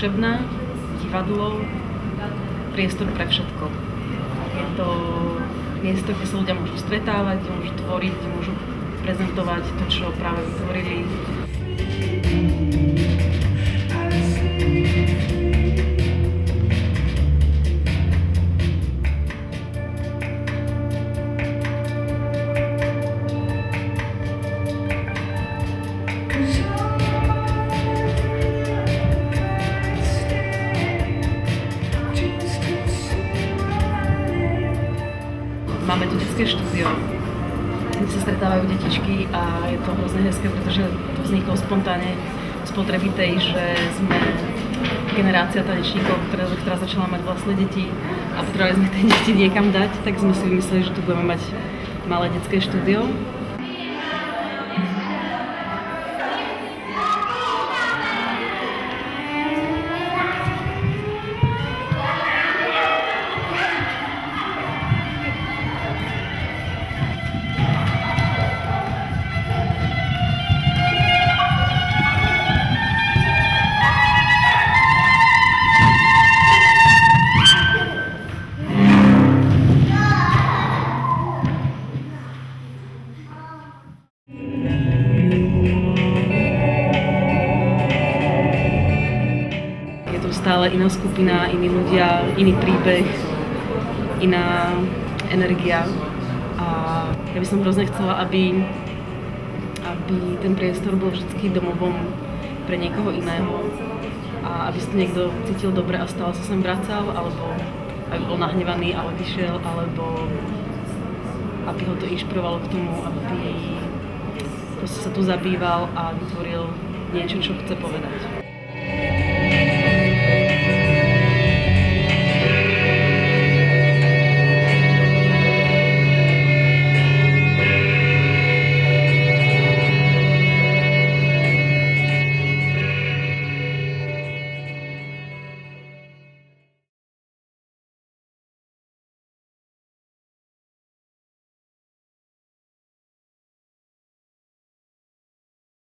učebná, divadlo, priestor pre všetko. Je to miesto, kde sa ľudia môžu stretávať, kde môžu tvoriť, kde môžu prezentovať to, čo práve vytvorili. Máme tu detské štúdio, kde sa stretávajú detičky a je to hrozne hezké, pretože to vzniklo spontánne z potreby tej, že sme generácia tanečníkov, ktorá začala mať vlastné deti a potrebovali sme tie deti niekam dať, tak sme si vymysleli, že tu budeme mať malé detské štúdio. Stále iná skupina, iní ľudia, iný príbeh, iná energia. A ja by som hrozne chcela, aby ten priestor bol vždy domovom pre niekoho iného. A aby si to niekto cítil dobre a stále sa sem vracal, alebo aby bol nahnevaný, ale vyšiel, alebo aby ho to inšpirovalo k tomu, aby sa tu zabýval a vytvoril niečo, čo chce povedať.